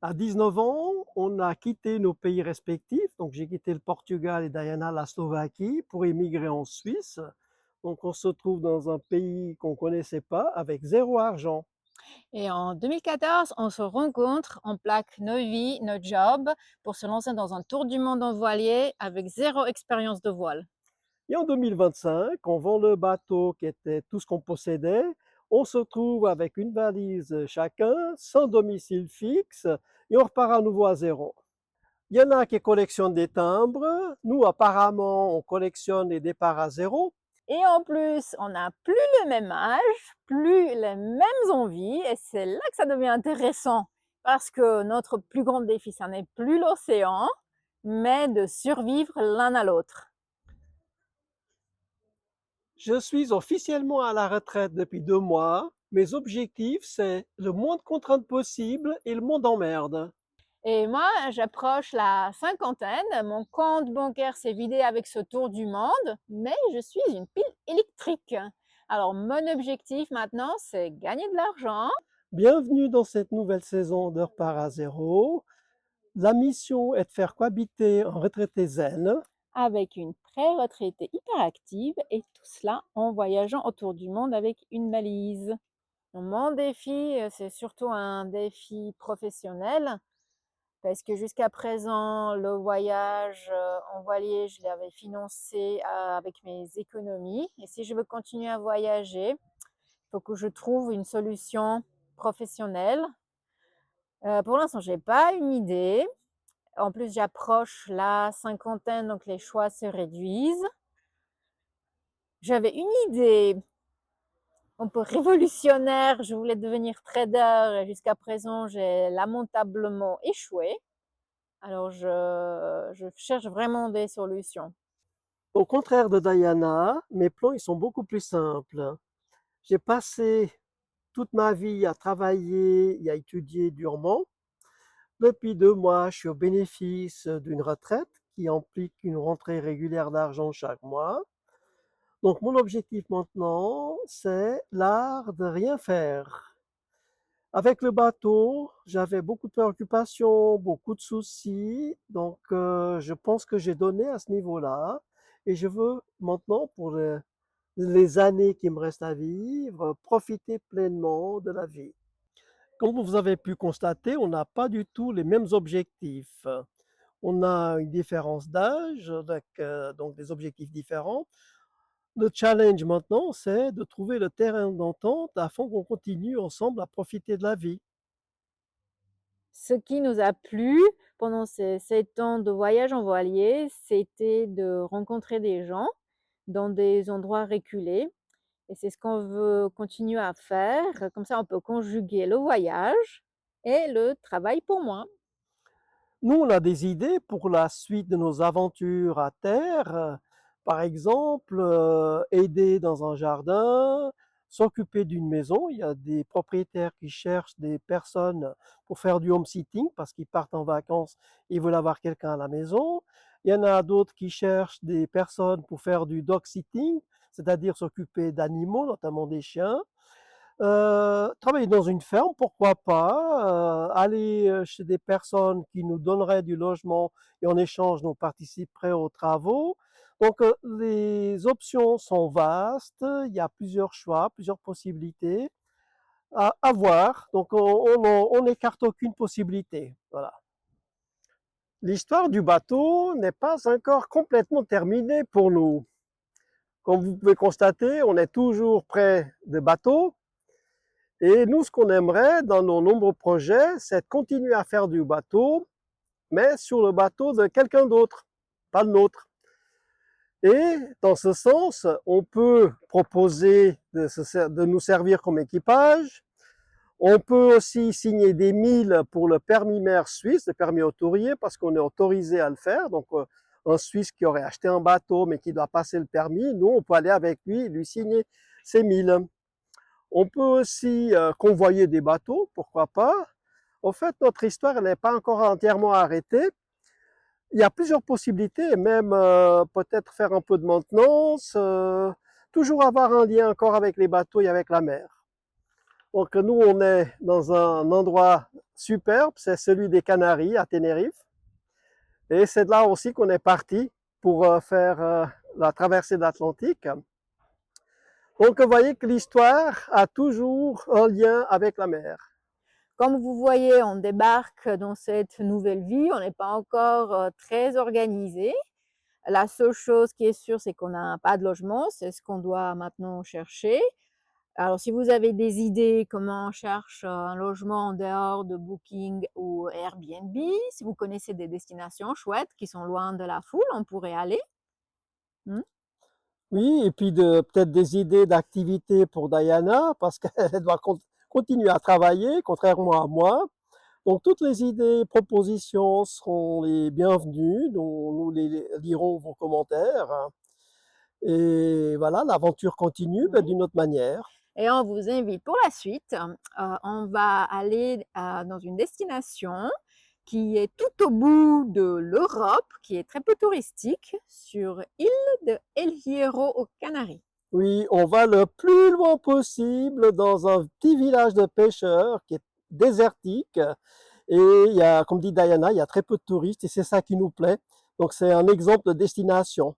À 19 ans, on a quitté nos pays respectifs. Donc, j'ai quitté le Portugal et Diana la Slovaquie pour émigrer en Suisse. Donc, on se trouve dans un pays qu'on ne connaissait pas avec zéro argent. Et en 2014, on se rencontre, on plaque nos vies, nos jobs pour se lancer dans un tour du monde en voilier avec zéro expérience de voile. Et en 2025, on vend le bateau qui était tout ce qu'on possédait. On se trouve avec une valise chacun, sans domicile fixe, et on repart à nouveau à zéro. Il y en a qui collectionnent des timbres. Nous, apparemment, on collectionne les départs à zéro. Et en plus, on n'a plus le même âge, plus les mêmes envies, et c'est là que ça devient intéressant, parce que notre plus grand défi, ça n'est plus l'océan, mais de survivre l'un à l'autre. Je suis officiellement à la retraite depuis 2 mois. Mes objectifs, c'est le moins de contraintes possible et le moins d'emmerdes. Et moi, j'approche la cinquantaine, mon compte bancaire s'est vidé avec ce tour du monde, mais je suis une pile électrique. Alors, mon objectif maintenant, c'est gagner de l'argent Bienvenue dans cette nouvelle saison de Repart à zéro. La mission est de faire cohabiter un retraité zen. avec une pré-retraitée hyperactive et tout cela en voyageant autour du monde avec une valise. Mon défi, c'est surtout un défi professionnel parce que jusqu'à présent, le voyage en voilier, je l'avais financé avec mes économies. Et si je veux continuer à voyager, il faut que je trouve une solution professionnelle. Pour l'instant, je n'ai pas une idée. En plus, j'approche la cinquantaine, donc les choix se réduisent. J'avais une idée un peu révolutionnaire, je voulais devenir trader et jusqu'à présent, j'ai lamentablement échoué. Alors, je cherche vraiment des solutions. Au contraire de Diana, mes plans ils sont beaucoup plus simples. J'ai passé toute ma vie à travailler et à étudier durement. Depuis 2 mois, je suis au bénéfice d'une retraite qui implique une rentrée régulière d'argent chaque mois. Donc mon objectif maintenant, c'est l'art de rien faire. Avec le bateau, j'avais beaucoup de préoccupations, beaucoup de soucis, donc je pense que j'ai donné à ce niveau-là et je veux maintenant, pour les années qui me restent à vivre, profiter pleinement de la vie. Comme vous avez pu constater, on n'a pas du tout les mêmes objectifs. On a une différence d'âge, donc des objectifs différents. Le challenge maintenant, c'est de trouver le terrain d'entente afin qu'on continue ensemble à profiter de la vie. Ce qui nous a plu pendant ces 7 ans de voyage en voilier, c'était de rencontrer des gens dans des endroits reculés et c'est ce qu'on veut continuer à faire. Comme ça, on peut conjuguer le voyage et le travail pour moi. Nous, on a des idées pour la suite de nos aventures à terre. Par exemple, aider dans un jardin, s'occuper d'une maison. Il y a des propriétaires qui cherchent des personnes pour faire du home sitting parce qu'ils partent en vacances, ils veulent avoir quelqu'un à la maison. Il y en a d'autres qui cherchent des personnes pour faire du dog sitting, c'est-à-dire s'occuper d'animaux, notamment des chiens. Travailler dans une ferme, pourquoi pas, aller chez des personnes qui nous donneraient du logement et en échange nous participeraient aux travaux. Donc les options sont vastes, il y a plusieurs choix, plusieurs possibilités à voir. Donc on n'écarte aucune possibilité. Voilà. L'histoire du bateau n'est pas encore complètement terminée pour nous. Comme vous pouvez constater, on est toujours près des bateaux. Et nous, ce qu'on aimerait dans nos nombreux projets, c'est de continuer à faire du bateau, mais sur le bateau de quelqu'un d'autre, pas le nôtre. Et dans ce sens, on peut proposer de nous servir comme équipage. On peut aussi signer des milles pour le permis mer suisse, le permis autoroutier, parce qu'on est autorisé à le faire. Donc, un Suisse qui aurait acheté un bateau, mais qui doit passer le permis, nous, on peut aller avec lui et lui signer ses milles. On peut aussi convoyer des bateaux, pourquoi pas. En fait, notre histoire n'est pas encore entièrement arrêtée. Il y a plusieurs possibilités, même peut-être faire un peu de maintenance, toujours avoir un lien encore avec les bateaux et avec la mer. Donc nous, on est dans un endroit superbe, c'est celui des Canaries à Tenerife. Et c'est de là aussi qu'on est parti pour faire la traversée de l'Atlantique. Donc vous voyez que l'histoire a toujours un lien avec la mer. Comme vous voyez, on débarque dans cette nouvelle vie, on n'est pas encore très organisé. La seule chose qui est sûre, c'est qu'on n'a pas de logement, c'est ce qu'on doit maintenant chercher. Alors, si vous avez des idées comment on cherche un logement en dehors de Booking ou Airbnb, si vous connaissez des destinations chouettes qui sont loin de la foule, on pourrait aller. Hmm. Oui, et puis peut-être des idées d'activités pour Diana, parce qu'elle doit continuer à travailler, contrairement à moi. Donc toutes les idées, propositions seront les bienvenues, donc nous les lirons vos commentaires. Et voilà, l'aventure continue, Oui. d'une autre manière. Et on vous invite pour la suite. On va aller dans une destination qui est tout au bout de l'Europe, qui est très peu touristique, sur l'île de El Hierro aux Canaries. Oui, on va le plus loin possible dans un petit village de pêcheurs qui est désertique. Et il y a, comme dit Diana, il y a très peu de touristes et c'est ça qui nous plaît. Donc c'est un exemple de destination.